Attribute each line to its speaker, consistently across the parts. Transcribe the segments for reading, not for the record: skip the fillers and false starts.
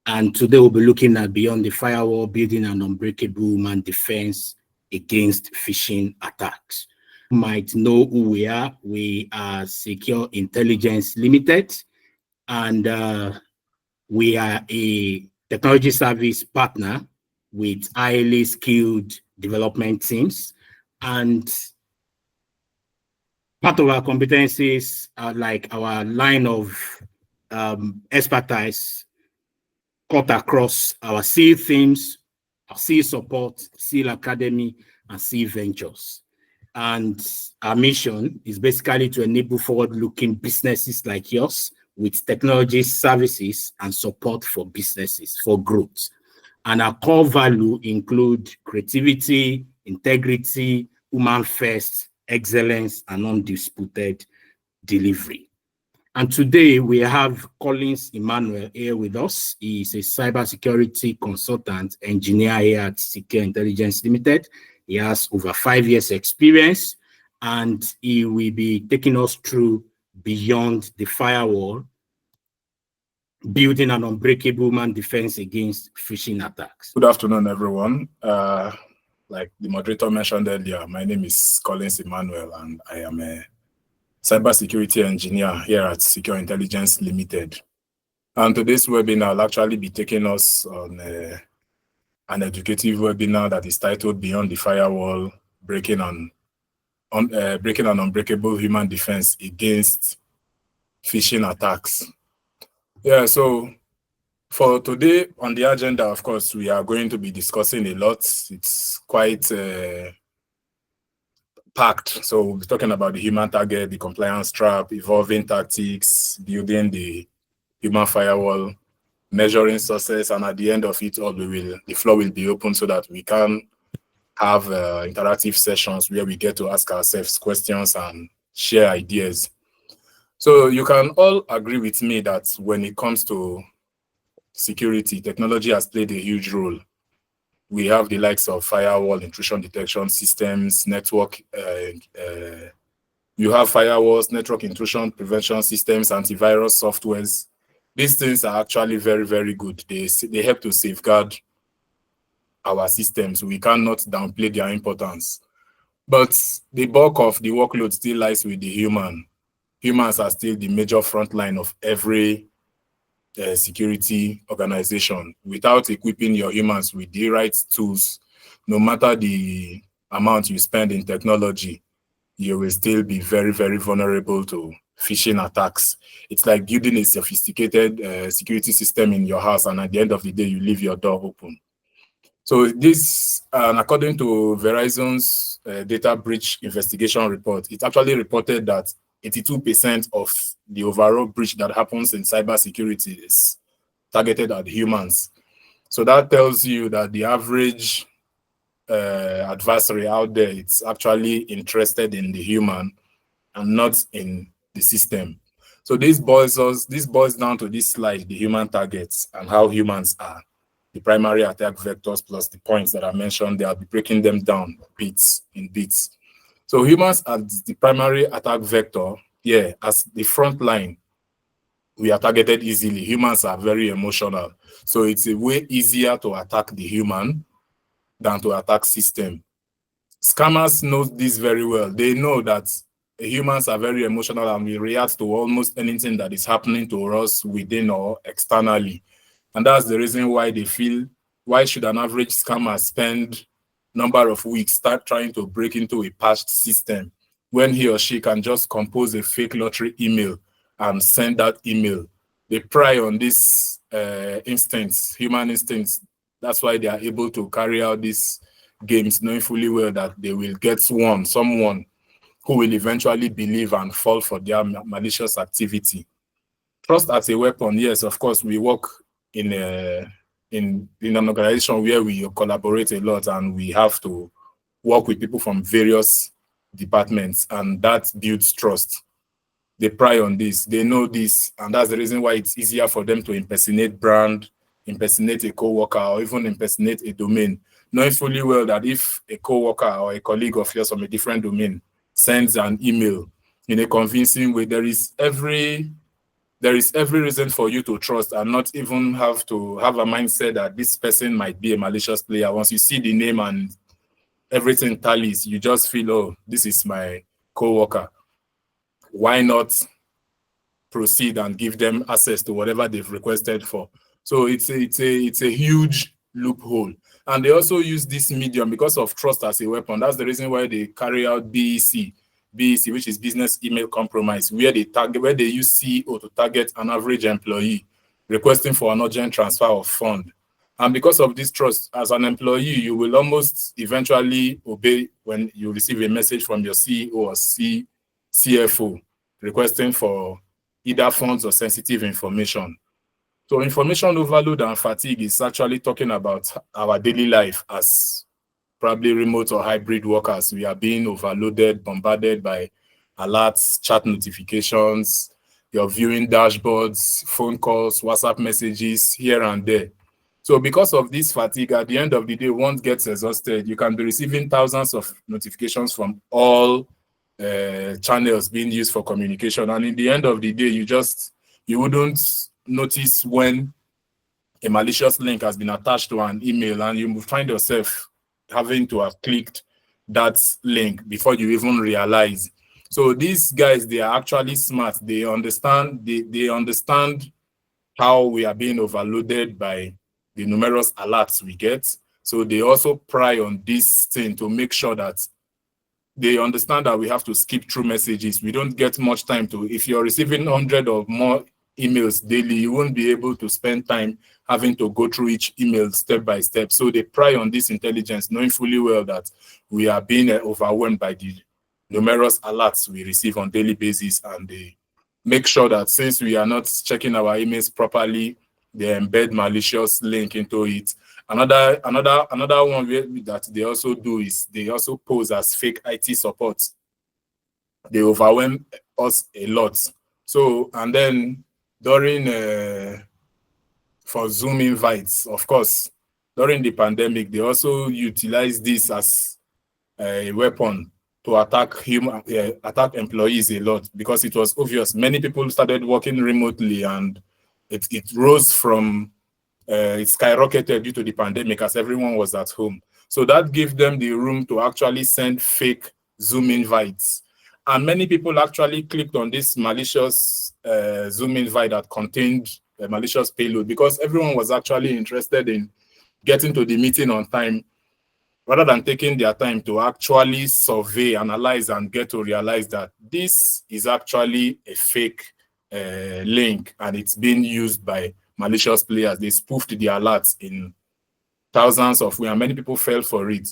Speaker 1: And today we'll be looking at beyond the firewall, building an unbreakable human defense against phishing attacks. You might know who we are. We are Secure Intelligence Limited, and we are a technology service partner with highly skilled development teams. And part of our competencies are like our line of expertise cut across our SEAL themes, our SEAL support, SEAL Academy, and SEAL Ventures. And our mission is basically to enable forward-looking businesses like yours with technology services and support for businesses for growth. And our core value include creativity, integrity, human first, excellence, and undisputed delivery. And today we have Collins Emmanuel here with us. He is a cybersecurity consultant engineer here at Secure Intelligence Limited. He has over 5 years experience, and he will be taking us through beyond the firewall, building an unbreakable human defense against phishing attacks.
Speaker 2: Good afternoon, everyone. Like the moderator mentioned earlier, my name is Collins Emmanuel, and I am a cybersecurity engineer here at Secure Intelligence Limited. And today's webinar will actually be taking us on an educative webinar that is titled Beyond the Firewall, Breaking an Unbreakable Human Defense Against Phishing Attacks. Yeah, so for today on the agenda, of course, we are going to be discussing a lot. It's quite packed. So we'll be talking about the human target, the compliance trap, evolving tactics, building the human firewall, measuring success, and at the end of it all, the floor will be open so that we can have interactive sessions where we get to ask ourselves questions and share ideas. So you can all agree with me that when it comes to security, technology has played a huge role. We have the likes of firewall, intrusion detection systems, network. You have firewalls, network intrusion prevention systems, antivirus softwares. These things are actually very, very good. They help to safeguard our systems. We cannot downplay their importance. But the bulk of the workload still lies with the human. Humans are still the major front line of every security organization. Without equipping your humans with the right tools, no matter the amount you spend in technology, you will still be very, very vulnerable to phishing attacks. It's like building a sophisticated security system in your house, and at the end of the day, you leave your door open. So this, according to Verizon's data breach investigation report, it actually reported that 82% of the overall breach that happens in cybersecurity is targeted at humans. So that tells you that the average adversary out there, it's actually interested in the human and not in the system. So this boils down to this slide, the human targets and how humans are the primary attack vectors plus the points that I mentioned. They will be breaking them down in bits. So humans as the primary attack vector, yeah, as the front line, we are targeted easily. Humans are very emotional. So it's a way easier to attack the human than to attack system. Scammers know this very well. They know that humans are very emotional and we react to almost anything that is happening to us within or externally. And that's the reason why they feel, why should an average scammer spend number of weeks start trying to break into a patched system when he or she can just compose a fake lottery email and send that email? They pry on this instincts, human instincts. That's why they are able to carry out these games, knowing fully well that they will get someone who will eventually believe and fall for their malicious activity. Trust as a weapon. Yes, of course, we work in an organization where we collaborate a lot and we have to work with people from various departments, and that builds trust. They pry on this, they know this, and that's the reason why it's easier for them to impersonate brand, impersonate a co-worker, or even impersonate a domain, knowing fully well that if a co-worker or a colleague of yours from a different domain sends an email in a convincing way, there is every there is every reason for you to trust and not even have to have a mindset that this person might be a malicious player. Once you see the name and everything tallies, you just feel, oh, this is my co-worker. Why not proceed and give them access to whatever they've requested for? So it's a huge loophole. And they also use this medium because of trust as a weapon. That's the reason why they carry out BEC, which is business email compromise, where they use CEO to target an average employee requesting for an urgent transfer of fund. And because of this trust, as an employee, you will almost eventually obey when you receive a message from your CEO or CFO requesting for either funds or sensitive information. So information overload and fatigue is actually talking about our daily life as probably remote or hybrid workers. We are being overloaded, bombarded by alerts, chat notifications, you're viewing dashboards, phone calls, WhatsApp messages here and there. So because of this fatigue, at the end of the day, one gets exhausted. You can be receiving thousands of notifications from all channels being used for communication. And in the end of the day, you wouldn't notice when a malicious link has been attached to an email, and you will find yourself having to have clicked that link before you even realize. So these guys, they are actually smart. They understand, they understand how we are being overloaded by the numerous alerts we get. So they also pry on this thing to make sure that they understand that we have to skip through messages. We don't get much time to, if you're receiving 100 or more emails daily, you won't be able to spend time having to go through each email step by step. So they pry on this intelligence, knowing fully well that we are being overwhelmed by the numerous alerts we receive on daily basis, and they make sure that since we are not checking our emails properly, they embed malicious link into it. Another one that they also do is they also pose as fake IT support. They overwhelm us a lot. So, and then during for Zoom invites, of course, during the pandemic, they also utilize this as a weapon to attack employees a lot, because it was obvious many people started working remotely, and it rose from it skyrocketed due to the pandemic as everyone was at home. So that gave them the room to actually send fake Zoom invites. And many people actually clicked on this malicious Zoom invite that contained a malicious payload, because everyone was actually interested in getting to the meeting on time, rather than taking their time to actually survey, analyze, and get to realize that this is actually a fake link, and it's being used by malicious players. They spoofed the alerts in thousands of ways, and many people fell for it.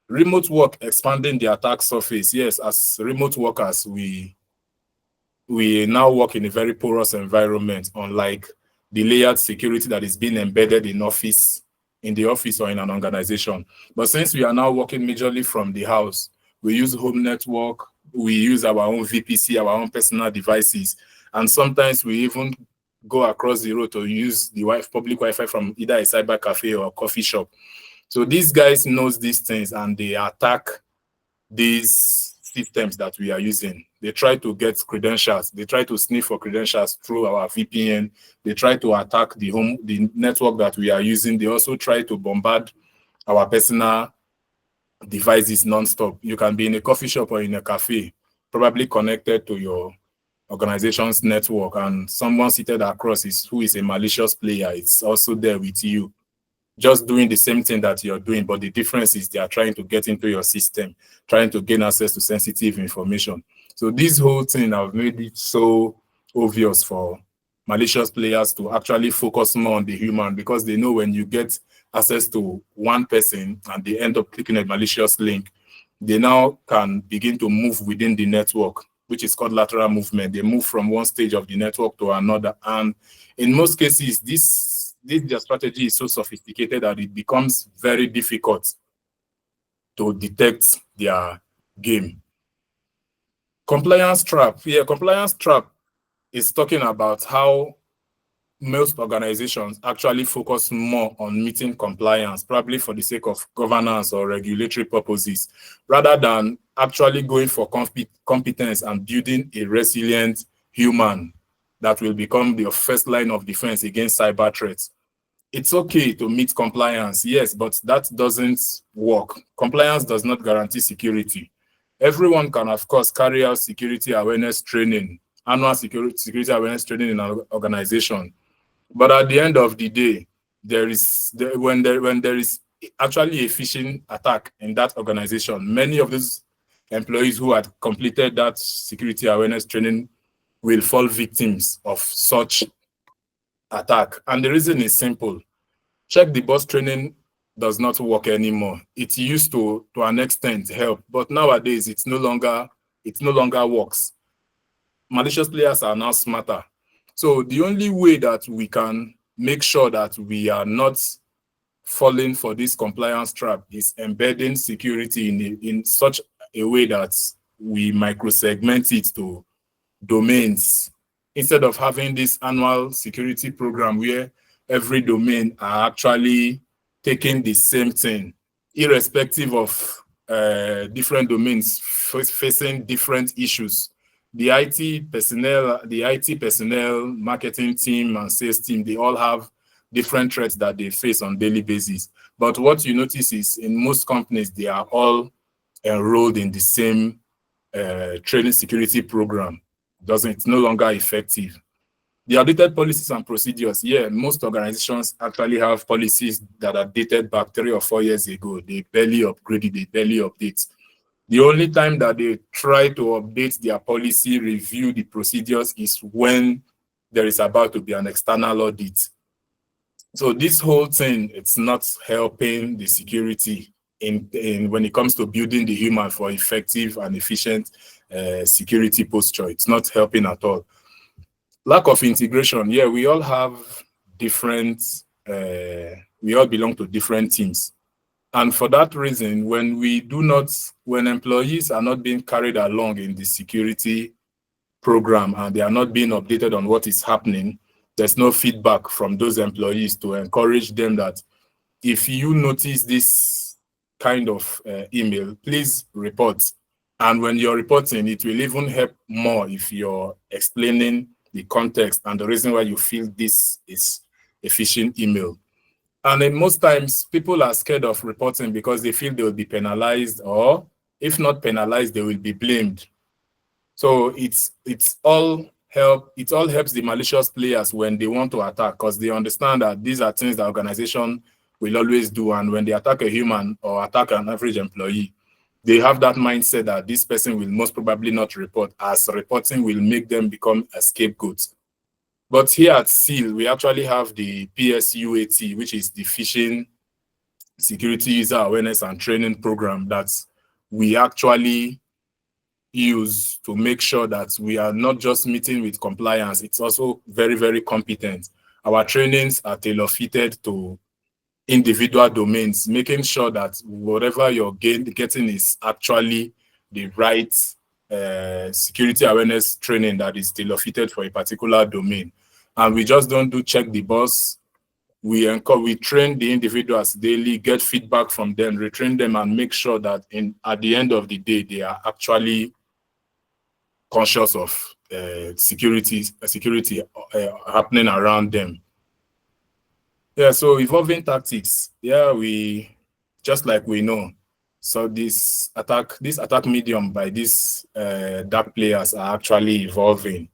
Speaker 2: Remote work expanding the attack surface. Yes, as remote workers, we now work in a very porous environment, unlike the layered security that is being embedded in the office or in an organization. But since we are now working majorly from the house, we use home network, we use our own VPC, our own personal devices, and sometimes we even go across the road to use the public Wi-Fi from either a cyber cafe or a coffee shop. So these guys knows these things, and they attack these systems that we are using. They try to get credentials. They try to sniff for credentials through our VPN. They try to attack the network that we are using. They also try to bombard our personal devices non-stop. You can be in a coffee shop or in a cafe, probably connected to your organization's network, and someone seated across who is a malicious player. It's also there with you, just doing the same thing that you're doing, but the difference is they are trying to get into your system, trying to gain access to sensitive information. So this whole thing have made it so obvious for malicious players to actually focus more on the human, because they know when you get access to one person and they end up clicking a malicious link, they now can begin to move within the network, which is called lateral movement. They move from one stage of the network to another. And in most cases, their strategy is so sophisticated that it becomes very difficult to detect their game. Compliance trap. Yeah, compliance trap is talking about how most organizations actually focus more on meeting compliance, probably for the sake of governance or regulatory purposes, rather than actually going for competence and building a resilient human that will become the first line of defense against cyber threats. It's okay to meet compliance, yes, but that doesn't work. Compliance does not guarantee security. Everyone can, of course, carry out security awareness training, annual security awareness training in an organization. But at the end of the day, when there is actually a phishing attack in that organization, many of those employees who had completed that security awareness training will fall victims of such attack. And the reason is simple. Check the boss training does not work anymore. It used to an extent help, but nowadays it no longer works. Malicious players are now smarter. So the only way that we can make sure that we are not falling for this compliance trap is embedding security in such a way that we microsegment it to domains, instead of having this annual security program where every domain are actually taking the same thing, irrespective of different domains facing different issues. The IT personnel, marketing team, and sales team, they all have different threats that they face on daily basis. But what you notice is in most companies, they are all enrolled in the same training security program. It's no longer effective. The outdated policies and procedures, yeah, most organizations actually have policies that are dated back 3 or 4 years ago. They barely upgrade it, they barely update. The only time that they try to update their policy, review the procedures, is when there is about to be an external audit. So this whole thing, it's not helping the security in when it comes to building the human for effective and efficient security posture. It's not helping at all. Lack of integration. Yeah, we all have different, we all belong to different teams. And for that reason, when employees are not being carried along in the security program and they are not being updated on what is happening, there's no feedback from those employees to encourage them that if you notice this kind of email, please report. And when you're reporting, it will even help more if you're explaining the context and the reason why you feel this is a phishing email. And then most times people are scared of reporting because they feel they will be penalized, or if not penalized, they will be blamed. So it all helps the malicious players when they want to attack, because they understand that these are things that organization will always do. And when they attack a human or attack an average employee, they have that mindset that this person will most probably not report, as reporting will make them become a scapegoat. But here at SEAL, we actually have the PSUAT, which is the Phishing Security User Awareness and Training Program that we actually use to make sure that we are not just meeting with compliance, it's also very, very competent. Our trainings are tailor-fitted to individual domains, making sure that whatever you're getting is actually the right security awareness training that is tailor-fitted for a particular domain. And we just don't do check the box. We train the individuals daily, get feedback from them, retrain them, and make sure that at the end of the day, they are actually conscious of security happening around them. Yeah, so evolving tactics. Yeah, we just like we know. So this attack medium by these dark players are actually evolving.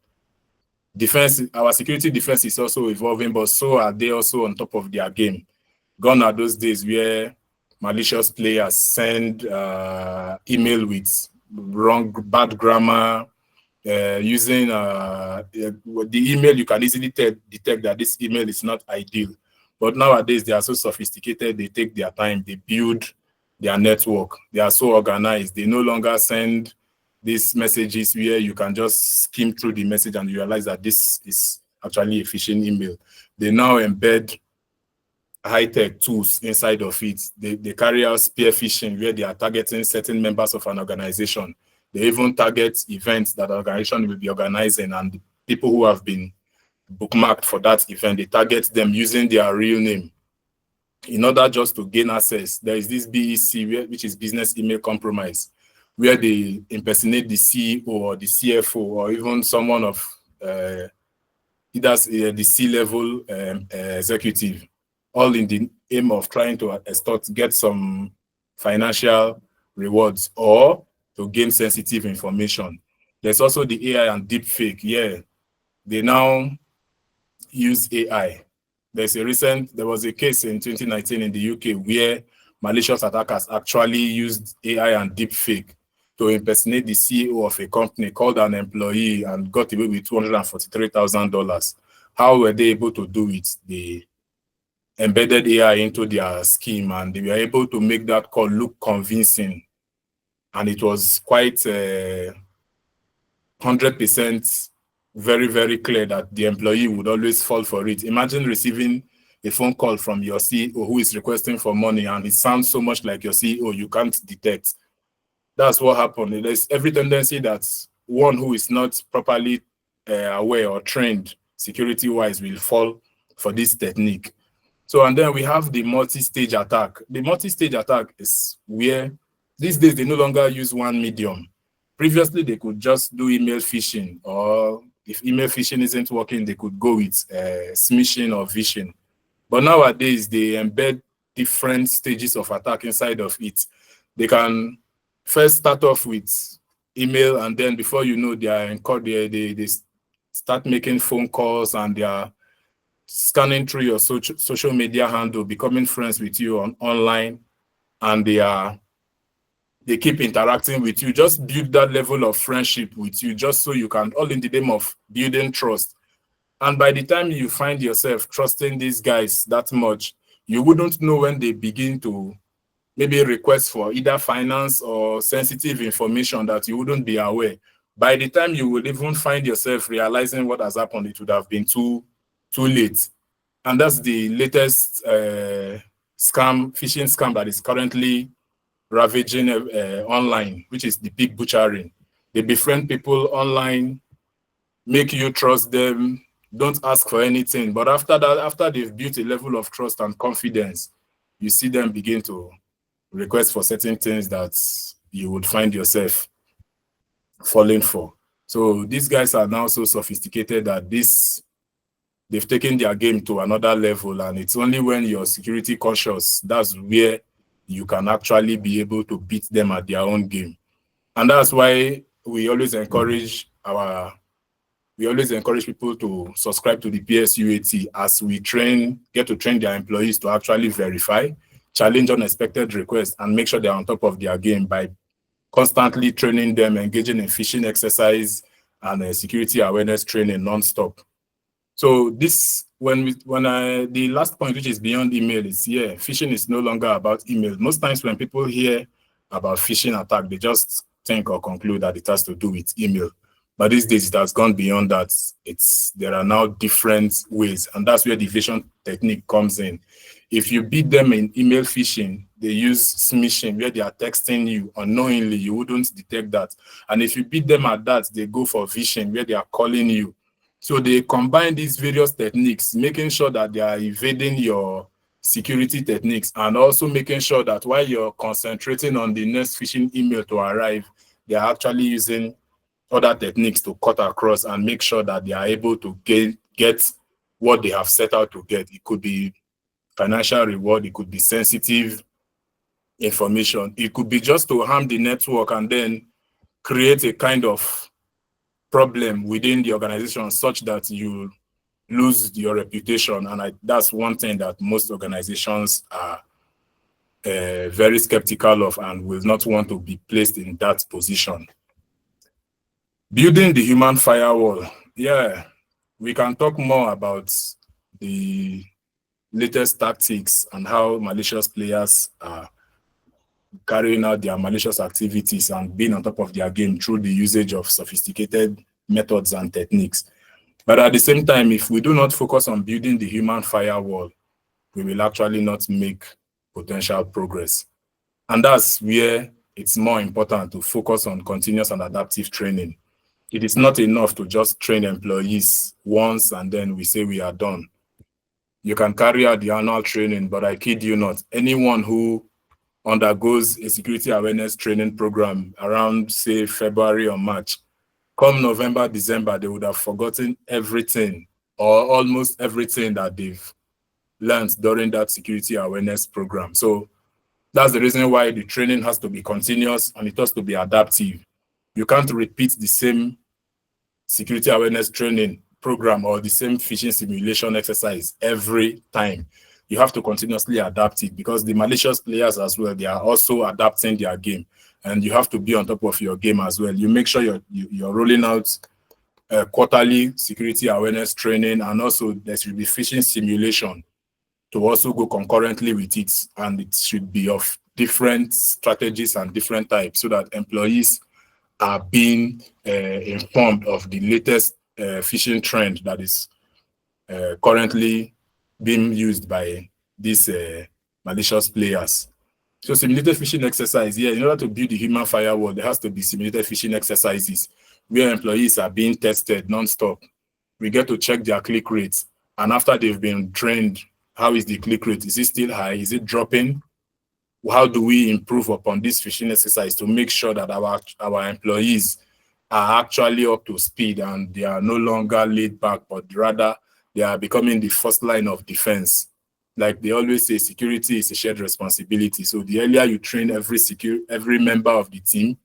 Speaker 2: Our security defense is also evolving, but so are they also on top of their game. Gone are those days where malicious players send email with bad grammar, using the email. You can easily detect that this email is not ideal. But nowadays, they are so sophisticated, they take their time, they build their network. They are so organized. They no longer send these messages where you can just skim through the message and realize that this is actually a phishing email. They now embed high-tech tools inside of it. They carry out spear phishing where they are targeting certain members of an organization. They even target events that the organization will be organizing, and the people who have been bookmarked for that event, they target them using their real name in order just to gain access. There is this BEC, which is business email compromise, where they impersonate the CEO or the CFO or even someone of the C-level executive, all in the aim of trying to get some financial rewards or to gain sensitive information. There's also the AI and deepfake. Yeah, they now use AI. There was a case in 2019 in the UK where malicious attackers actually used AI and deepfake to impersonate the CEO of a company, called an employee, and got away with $243,000. How were they able to do it? They embedded AI into their scheme, and they were able to make that call look convincing. And it was quite 100% very, very clear that the employee would always fall for it. Imagine receiving a phone call from your CEO who is requesting for money, and it sounds so much like your CEO you can't detect. That's what happened. There's every tendency that one who is not properly aware or trained security-wise will fall for this technique. So, and then we have the multi-stage attack. The multi-stage attack is where these days they no longer use one medium. Previously, they could just do email phishing, or if email phishing isn't working, they could go with smishing or phishing. But nowadays, they embed different stages of attack inside of it. They can first start off with email, and then before you know, they start making phone calls, and they are scanning through your social media handle, becoming friends with you online, and they keep interacting with you. Just build that level of friendship with you, just so you can, all in the name of building trust. And by the time you find yourself trusting these guys that much, you wouldn't know when they begin to maybe request for either finance or sensitive information that you wouldn't be aware. By the time you would even find yourself realizing what has happened, it would have been too late. And that's the latest phishing scam that is currently ravaging online, which is the pig butchering. They befriend people online, make you trust them, don't ask for anything. But after that, after they've built a level of trust and confidence, you see them begin to request for certain things that you would find yourself falling for. So these guys are now so sophisticated that they've taken their game to another level, and it's only when you're security conscious that's where you can actually be able to beat them at their own game. And that's why we always encourage people to subscribe to the PSUAT as we get to train their employees to actually verify, challenge unexpected requests, and make sure they're on top of their game by constantly training them, engaging in phishing exercise and security awareness training non-stop. So this, the last point, which is beyond email, is phishing is no longer about email. Most times when people hear about phishing attack, they just think or conclude that it has to do with email. But these days it has gone beyond that. There are now different ways, and that's where the evasion technique comes in. If you beat them in email phishing, they use smishing, where they are texting you unknowingly, you wouldn't detect that. And if you beat them at that, they go for phishing, where they are calling you. So they combine these various techniques, making sure that they are evading your security techniques, and also making sure that while you're concentrating on the next phishing email to arrive, they are actually using other techniques to cut across and make sure that they are able to get what they have set out to get. It could be financial reward, it could be sensitive information, it could be just to harm the network and then create a kind of problem within the organization such that you lose your reputation. And that's one thing that most organizations are very skeptical of and will not want to be placed in that position. Building the human firewall. Yeah, we can talk more about the latest tactics and how malicious players are carrying out their malicious activities and being on top of their game through the usage of sophisticated methods and techniques. But at the same time, if we do not focus on building the human firewall, we will actually not make potential progress. And that's where it's more important to focus on continuous and adaptive training. It is not enough to just train employees once and then we say we are done. You can carry out the annual training, but I kid you not, anyone who undergoes a security awareness training program around, say, February or March, come November, December, they would have forgotten everything or almost everything that they've learned during that security awareness program. So that's the reason why the training has to be continuous and it has to be adaptive. You can't repeat the same security awareness training program or the same phishing simulation exercise every time. You have to continuously adapt it because the malicious players as well, they are also adapting their game, and you have to be on top of your game as well. You make sure you're rolling out quarterly security awareness training, and also there should be phishing simulation to also go concurrently with it, and it should be of different strategies and different types so that employees are being informed of the latest phishing trend that is currently being used by these malicious players. So simulated phishing exercise, yeah, in order to build the human firewall, there has to be simulated phishing exercises where employees are being tested non-stop. We get to check their click rates, and after they've been trained, how is the click rate? Is it still high? Is it dropping? How do we improve upon this phishing exercise to make sure that our employees are actually up to speed and they are no longer laid back, but rather they are becoming the first line of defense. Like they always say, security is a shared responsibility. So the earlier you train every member of the team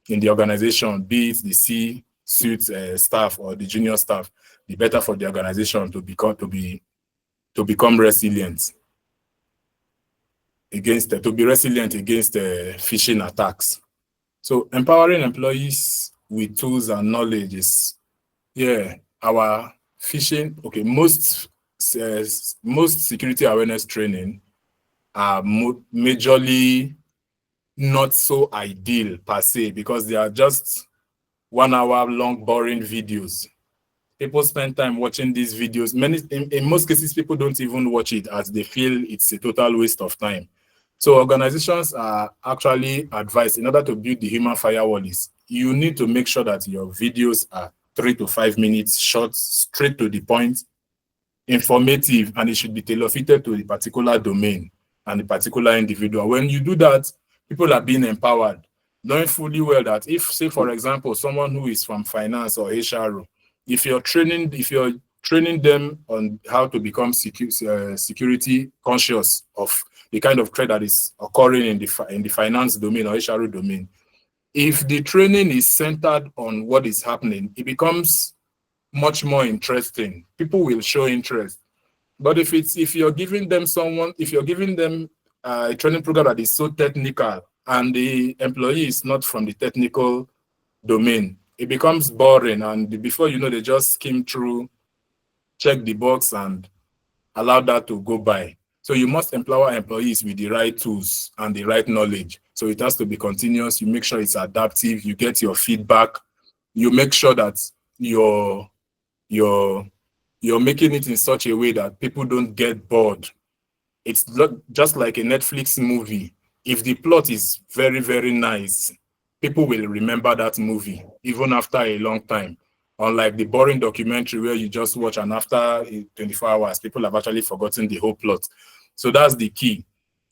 Speaker 2: in the organization, be it the C-suite staff or the junior staff, the better for the organization to become resilient against phishing attacks. So empowering employees with tools and knowledge is, yeah, our phishing. Okay, most security awareness training are majorly not so ideal per se because they are just 1 hour long boring videos. People spend time watching these videos. In most cases, people don't even watch it as they feel it's a total waste of time. So organizations are actually advised, in order to build the human firewall, is you need to make sure that your videos are 3 to 5 minutes short, straight to the point, informative, and it should be tailor-fitted to the particular domain and the particular individual. When you do that, people are being empowered, knowing fully well that if, say, for example, someone who is from finance or HR, if you're training them on how to become security conscious of the kind of threat that is occurring in the finance domain or HR domain, if the training is centered on what is happening, it becomes much more interesting. People will show interest. But if you're giving them a training program that is so technical and the employee is not from the technical domain, it becomes boring, and before you know, they just skim through, check the box, and allow that to go by. So you must empower employees with the right tools and the right knowledge. So it has to be continuous. You make sure it's adaptive. You get your feedback. You make sure that you're making it in such a way that people don't get bored. It's not just like a Netflix movie. If the plot is very, very nice, people will remember that movie even after a long time. Unlike the boring documentary where you just watch and after 24 hours, people have actually forgotten the whole plot. So that's the key.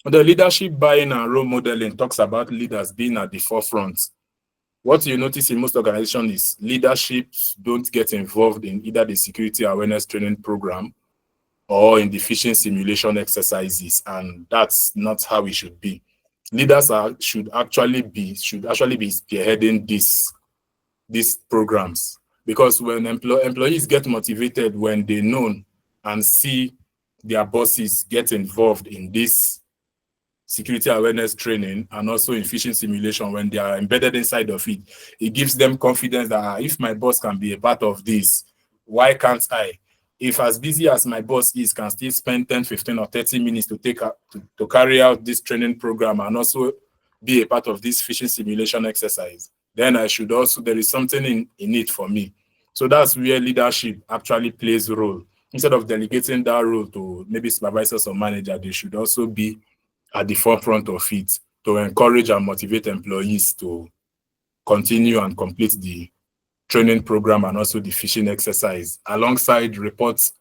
Speaker 2: The leadership buy-in and role modeling talks about leaders being at the forefront. What you notice in most organizations is leaderships don't get involved in either the security awareness training program or in the phishing simulation exercises, and that's not how it should be. Leaders should actually be spearheading these programs, because when employees get motivated when they know and see their bosses get involved in this security awareness training and also in phishing simulation, when they are embedded inside of it, it gives them confidence that if my boss can be a part of this, why can't I? If as busy as my boss is, can still spend 10, 15 or 30 minutes to carry out this training program and also be a part of this phishing simulation exercise, then there is something in it for me. So that's where leadership actually plays a role. Instead of delegating that role to maybe supervisors or manager, they should also be at the forefront of it to encourage and motivate employees to continue and complete the training program and also the phishing exercise. Alongside reports,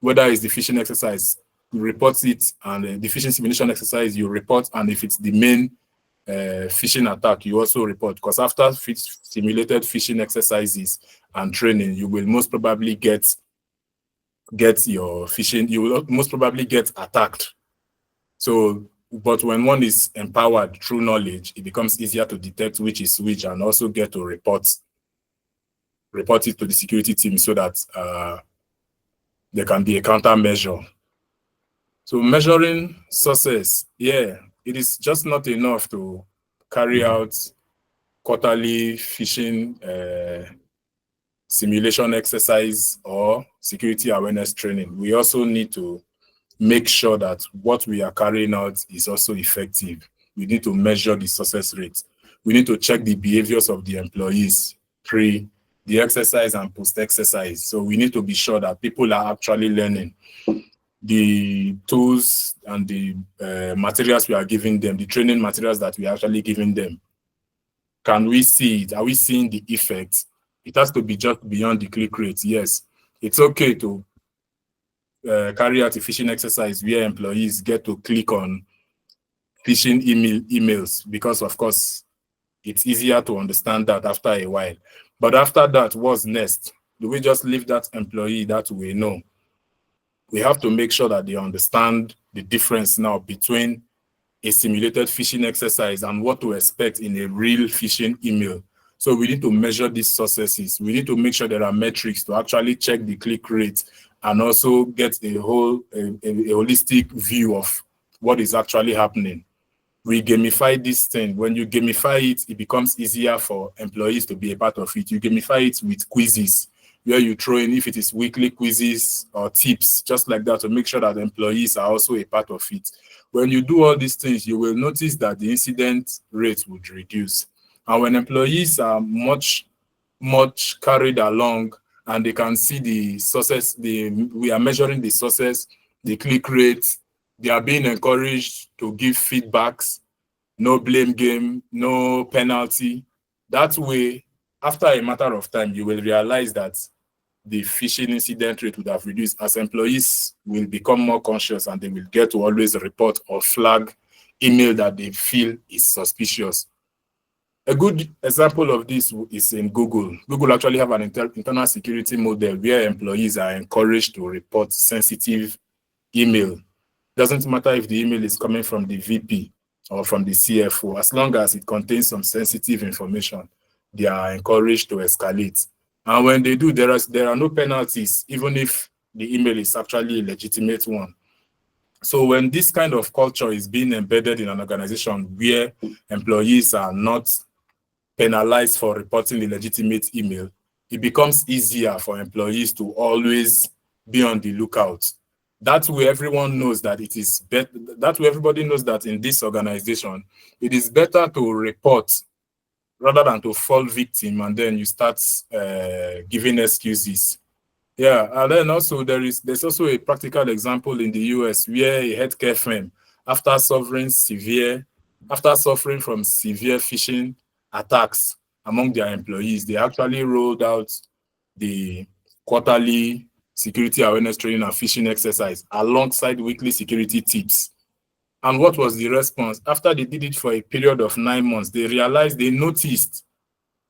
Speaker 2: whether it's the phishing exercise, you report it, and the phishing simulation exercise, you report, and if it's the main phishing attack, you also report. Because after simulated phishing exercises and training, you will most probably get get your phishing, you will most probably get attacked. So, but when one is empowered through knowledge, it becomes easier to detect which is which and also get to report it to the security team so that there can be a countermeasure. So measuring success, yeah, it is just not enough to carry out quarterly phishing simulation exercise or security awareness training. We also need to make sure that what we are carrying out is also effective. We need to measure the success rate. We need to check the behaviors of the employees pre the exercise and post-exercise. So we need to be sure that people are actually learning the tools and the materials we are giving them, the training materials that we are actually giving them. Can we see it? Are we seeing the effect? It has to be just beyond the click rate. Yes, it's okay to carry out a phishing exercise where employees get to click on phishing emails because, of course, it's easier to understand that after a while. But after that, what's next? Do we just leave that employee that way? No. We have to make sure that they understand the difference now between a simulated phishing exercise and what to expect in a real phishing email. So we need to measure these successes. We need to make sure there are metrics to actually check the click rate and also get a holistic view of what is actually happening. We gamify this thing. When you gamify it, it becomes easier for employees to be a part of it. You gamify it with quizzes, where you throw in, if it is weekly quizzes or tips, just like that, to make sure that employees are also a part of it. When you do all these things, you will notice that the incident rate would reduce. And when employees are much carried along and they can see the success, we are measuring the success, the click rate, they are being encouraged to give feedbacks, no blame game, no penalty. That way, after a matter of time, you will realize that the phishing incident rate would have reduced as employees will become more conscious and they will get to always report or flag email that they feel is suspicious. A good example of this is in Google. Google actually have an internal security model where employees are encouraged to report sensitive email. Doesn't matter if the email is coming from the VP or from the CFO, as long as it contains some sensitive information, they are encouraged to escalate. And when they do, there are no penalties, even if the email is actually a legitimate one. So when this kind of culture is being embedded in an organization where employees are not penalized for reporting a legitimate email, it becomes easier for employees to always be on the lookout. That way, everyone knows that it is better. That way, everybody knows that in this organization, it is better to report rather than to fall victim and then you start giving excuses. Yeah, and then also there's also a practical example in the US where a healthcare firm, after suffering from severe phishing attacks among their employees, they actually rolled out the quarterly security awareness training and phishing exercise alongside weekly security tips. And what was the response? After they did it for a period of 9 months, they noticed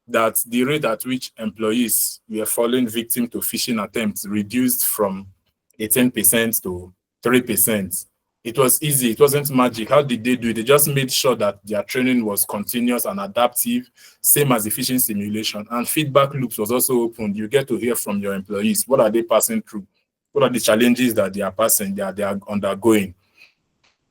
Speaker 2: that the rate at which employees were falling victim to phishing attempts reduced from 18% to 3%. It was easy. It wasn't magic. How did they do it? They just made sure that their training was continuous and adaptive, same as the phishing simulation. And feedback loops was also opened. You get to hear from your employees. What are they passing through? What are the challenges that they are passing, that they are undergoing?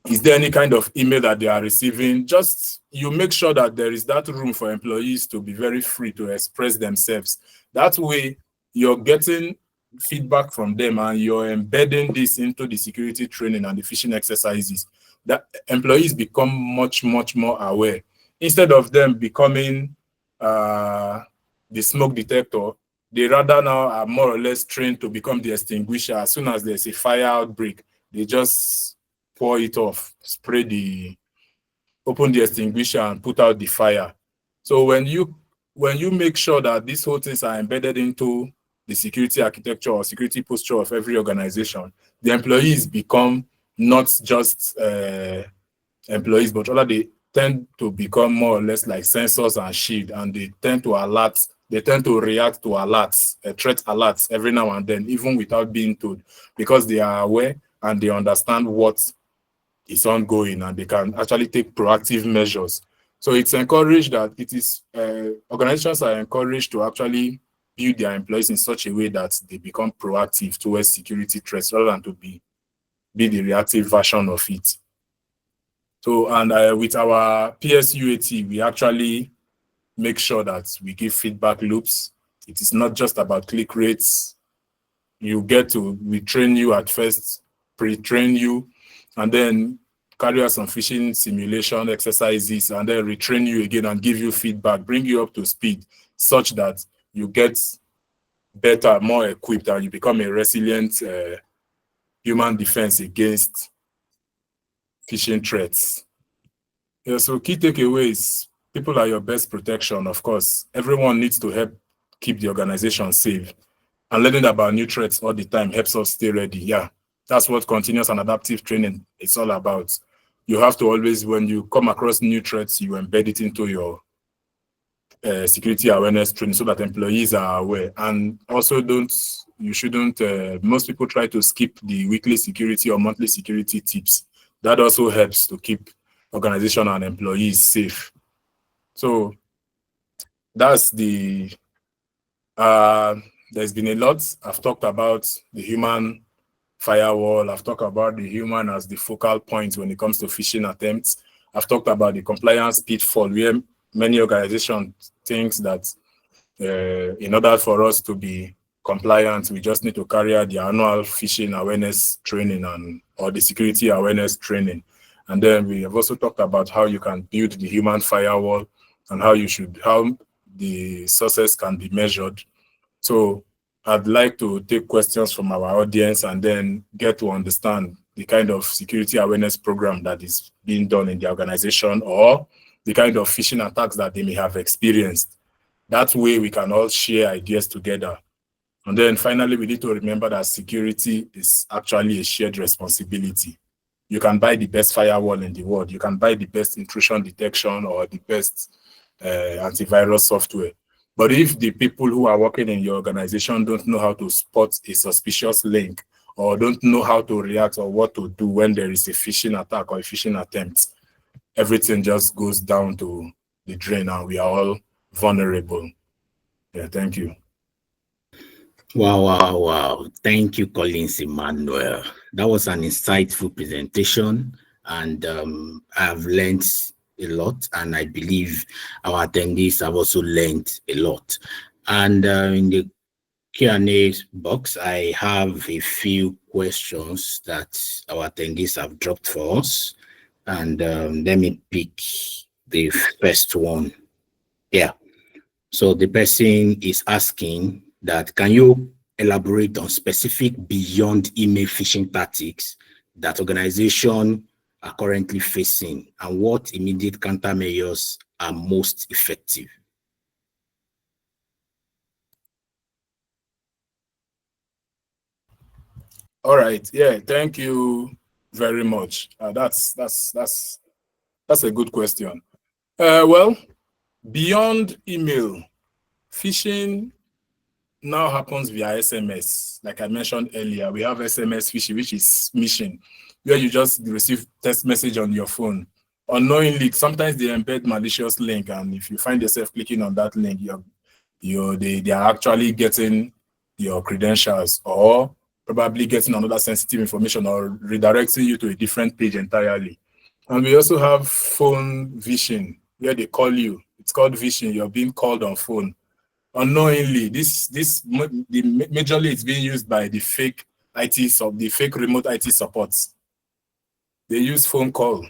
Speaker 2: Is there any kind of email that they are receiving? Just you make sure that there is that room for employees to be very free to express themselves. That way, you're getting feedback from them and you're embedding this into the security training and the phishing exercises. That employees become much more aware. Instead of them becoming the smoke detector, they rather now are more or less trained to become the extinguisher. As soon as there's a fire outbreak, they just pour it off, open the extinguisher and put out the fire. So when you make sure that these whole things are embedded into the security architecture or security posture of every organization, the employees become not just employees, but rather they tend to become more or less like sensors and shield, and they tend to alert they tend to react to alerts, threat alerts every now and then, even without being told, because they are aware and they understand what is ongoing and they can actually take proactive measures. So it's encouraged that it is, organizations are encouraged to actually build their employees in such a way that they become proactive towards security threats rather than to be the reactive version of it. So, and with our PSUAT, we actually make sure that we give feedback loops. It is not just about click rates. We train you at first, pre-train you, and then carry out some phishing simulation exercises, and then retrain you again and give you feedback, bring you up to speed, such that you get better, more equipped, and you become a resilient human defense against phishing threats. Yeah, so key takeaways: people are your best protection, of course. Everyone needs to help keep the organization safe. And learning about new threats all the time helps us stay ready. Yeah, that's what continuous and adaptive training is all about. You have to always, when you come across new threats, you embed it into your security awareness training so that employees are aware. And also you shouldn't, most people try to skip the weekly security or monthly security tips. That also helps to keep organization and employees safe. So that's there's been a lot. I've talked about the human firewall. I've talked about the human as the focal point when it comes to phishing attempts. I've talked about the compliance pitfall, where many organizations think that in order for us to be compliant, we just need to carry out the annual phishing awareness training or the security awareness training. And then we have also talked about how you can build the human firewall and how the success can be measured. So I'd like to take questions from our audience and then get to understand the kind of security awareness program that is being done in the organization or the kind of phishing attacks that they may have experienced. That way we can all share ideas together. And then finally, we need to remember that security is actually a shared responsibility. You can buy the best firewall in the world. You can buy the best intrusion detection or the best antivirus software. But if the people who are working in your organization don't know how to spot a suspicious link or don't know how to react or what to do when there is a phishing attack or a phishing attempt, everything just goes down to the drain and we are all vulnerable. Yeah, thank you.
Speaker 1: Wow. Thank you, Collins Emmanuel. That was an insightful presentation, and I've learned a lot, and I believe our attendees have also learned a lot. And in the Q&A box, I have a few questions that our attendees have dropped for us, and let me pick the first one. Yeah. So the person is asking that, can you elaborate on specific beyond email phishing tactics that organizations are currently facing and what immediate countermeasures are most effective?
Speaker 2: All right. Yeah, thank you very much. That's a good question. Well, beyond email, phishing now happens via SMS. Like I mentioned earlier, we have SMS phishing, which is smishing, where you just receive text message on your phone. Unknowingly, sometimes they embed malicious link, and if you find yourself clicking on that link, they are actually getting your credentials or probably getting another sensitive information or redirecting you to a different page entirely. And we also have phone phishing, where they call you. It's called phishing. You're being called on phone. Unknowingly, majorly it's being used by the fake remote IT supports. They use phone call,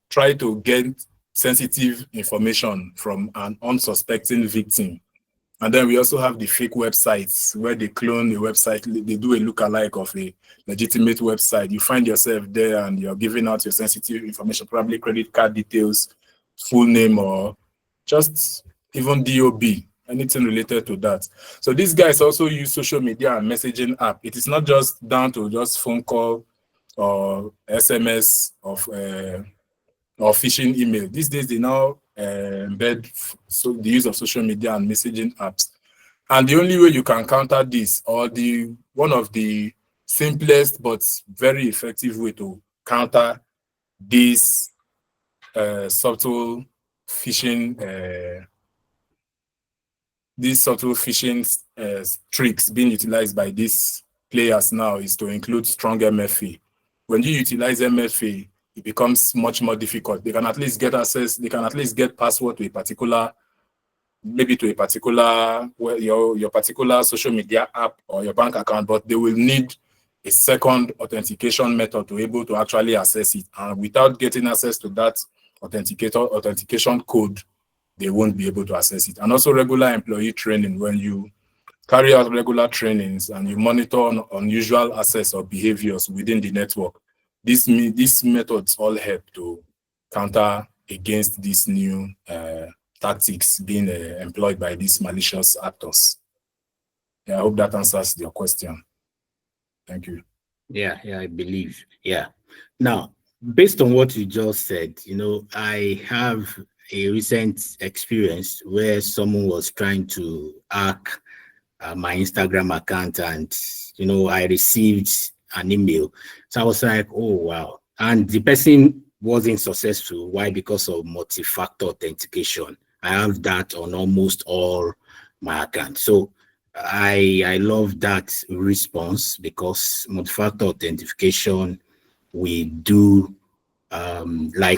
Speaker 2: try to get sensitive information from an unsuspecting victim. And then we also have the fake websites where they clone a website, they do a lookalike of a legitimate website. You find yourself there and you're giving out your sensitive information, probably credit card details, full name, or just even DOB, anything related to that. So these guys also use social media and messaging app. It is not just down to just phone call or SMS of or phishing email. These days, they now embed the use of social media and messaging apps. And the only way you can counter this, or one of the simplest but very effective way to counter these subtle phishing tricks being utilized by these players now, is to include strong MFA. When you utilize MFA, it becomes much more difficult. They can at least get access, they can at least get password to a particular, maybe to a particular, your particular social media app or your bank account, but they will need a second authentication method to be able to actually access it. And without getting access to that authentication code, they won't be able to access it. And also regular employee training. When you carry out regular trainings and you monitor unusual access or behaviors within the network, these methods all help to counter against these new tactics being employed by these malicious actors. Yeah, I hope that answers your question. Thank you.
Speaker 1: Yeah, I believe. Yeah. Now, based on what you just said, I have a recent experience where someone was trying to hack my Instagram account, and I received an email. So I was like, oh wow. And the person wasn't successful. Why? Because of multi-factor authentication. I have that on almost all my accounts. So I love that response, because multi-factor authentication, we do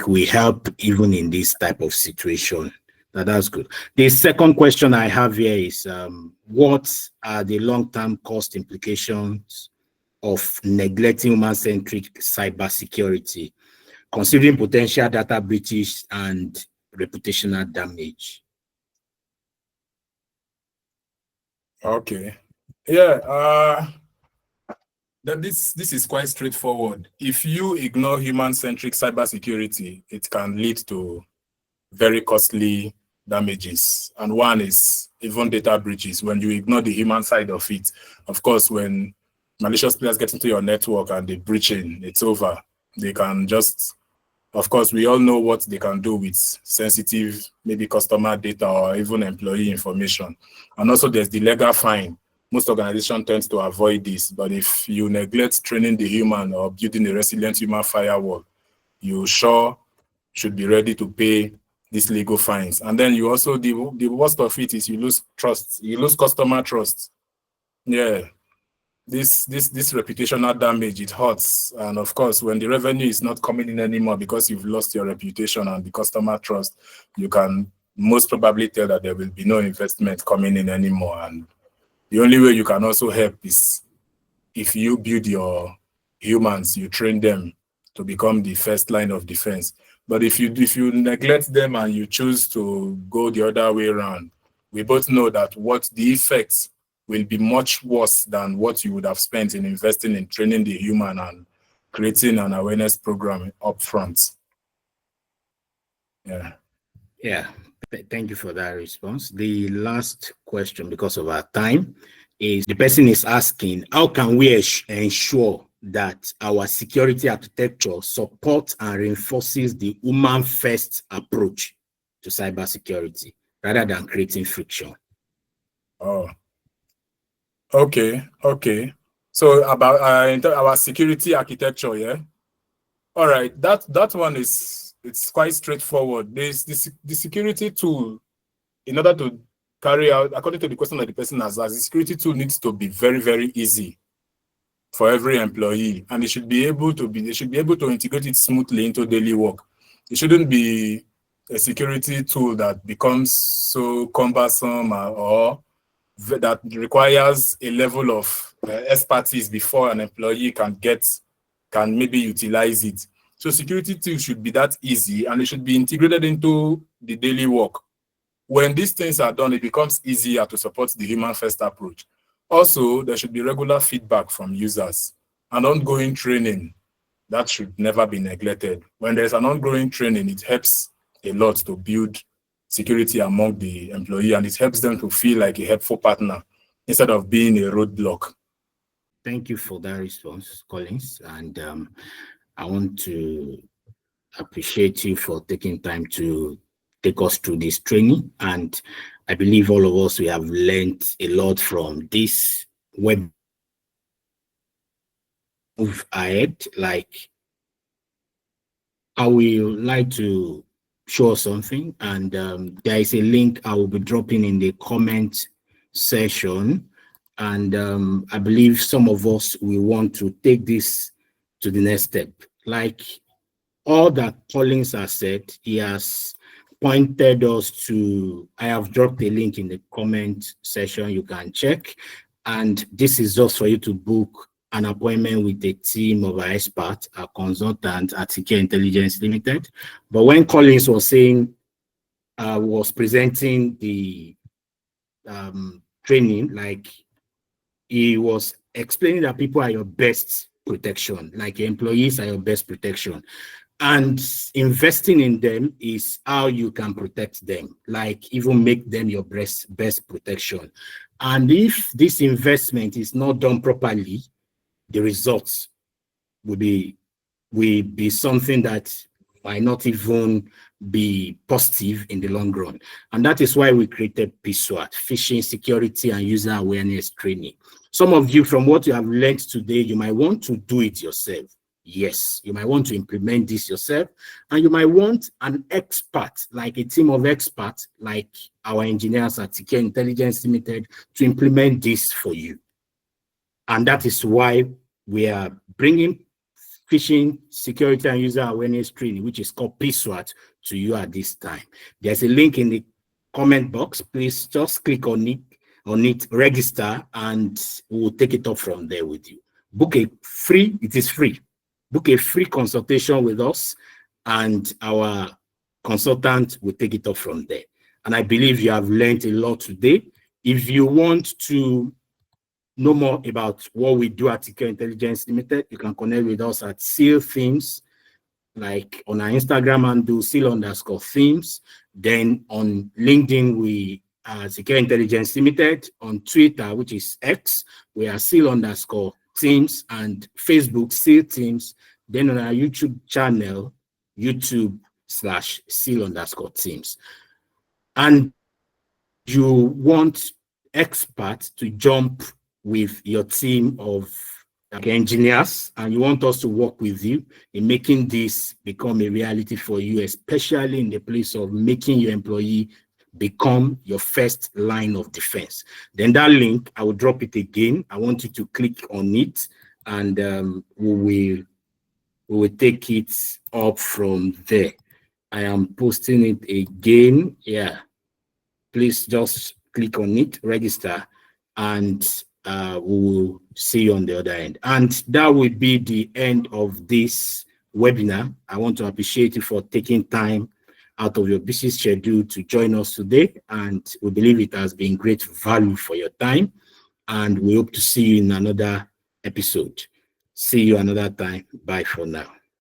Speaker 1: we help even in this type of situation. That's good. The second question I have here is, what are the long-term cost implications of neglecting human-centric cybersecurity, considering potential data breaches and reputational damage?
Speaker 2: Okay. Yeah. This is quite straightforward. If you ignore human-centric cybersecurity, it can lead to very costly damages. And one is even data breaches. When you ignore the human side of it, of course, when malicious players get into your network and they breach in, it's over. They can just, of course, we all know what they can do with sensitive, maybe customer data or even employee information. And also there's the legal fine. Most organizations tend to avoid this, but if you neglect training the human or building a resilient human firewall, you sure should be ready to pay these legal fines. And then you also, the worst of it is you lose trust, you lose customer trust. Yeah, this reputational damage, it hurts. And of course, when the revenue is not coming in anymore because you've lost your reputation and the customer trust, you can most probably tell that there will be no investment coming in anymore. And the only way you can also help is if you build your humans, you train them to become the first line of defense. But if you neglect them and you choose to go the other way around, we both know that what the effects will be much worse than what you would have spent in investing in training the human and creating an awareness program up front. Yeah.
Speaker 1: Yeah. Thank you for that response. The last question, because of our time, is the person is asking, how can we ensure that our security architecture supports and reinforces the human-first approach to cybersecurity rather than creating friction?
Speaker 2: Oh, okay. So about our security architecture, yeah. All right, that one it's quite straightforward. There's the security tool, in order to carry out, according to the question that the person has asked, the security tool needs to be very, very easy for every employee, and they should be able to integrate it smoothly into daily work. It shouldn't be a security tool that becomes so cumbersome or that requires a level of expertise before an employee can maybe utilize it. So security tools should be that easy, and it should be integrated into the daily work. When these things are done, it becomes easier to support the human-first approach. Also, there should be regular feedback from users and ongoing training. That should never be neglected. When there's an ongoing training, it helps a lot to build security among the employee, and it helps them to feel like a helpful partner instead of being a roadblock.
Speaker 1: Thank you for that response, Collins. And I want to appreciate you for taking time to take us through this training. And I believe all of us, we have learned a lot from this web. Move ahead, like I will like to show something, and there is a link I will be dropping in the comment section. And I believe some of us will want to take this to the next step. Like all that Collins has said, he has pointed us to, I have dropped a link in the comment section, you can check. And this is just for you to book an appointment with a team of our experts, our consultant at Secure Intelligence Limited. But when Collins was saying, was presenting the training, like he was explaining that people are your best protection, like your employees are your best protection. And investing in them is how you can protect them, like even make them your best protection. And if this investment is not done properly, the results will be something that might not even be positive in the long run. And that is why we created PSUAT, Phishing Security and User Awareness Training. Some of you, from what you have learned today, you might want to do it yourself. Yes, you might want to implement this yourself, and you might want an expert, like a team of experts, like our engineers at Secure Intelligence Limited, to implement this for you. And that is why we are bringing Phishing Security and User Awareness Training, which is called PSUAT, to you at this time. There's a link in the comment box. Please just click on it, register, and we'll take it up from there with you. Book a free, it is free. Book a free consultation with us, and our consultant will take it up from there. And I believe you have learned a lot today. If you want to know more about what we do at Secure Intelligence Limited, you can connect with us at SEAL Themes, like on our Instagram and do SEAL_themes. Then on LinkedIn, we are Secure Intelligence Limited. On Twitter, which is X, we are SEAL_teams, and Facebook, SEAL Teams. Then on our YouTube channel, YouTube/SEAL_teams. And you want experts to jump with your team of engineers, and you want us to work with you in making this become a reality for you, especially in the place of making your employee become your first line of defense. Then that link, I will drop it again. I want you to click on it, and we will take it up from there. I am posting it again. Yeah, please just click on it, register, and we will see you on the other end. And that will be the end of this webinar. I want to appreciate you for taking time out of your busy schedule to join us today, and we believe it has been great value for your time, and we hope to see you in another episode. See you another time. Bye for now.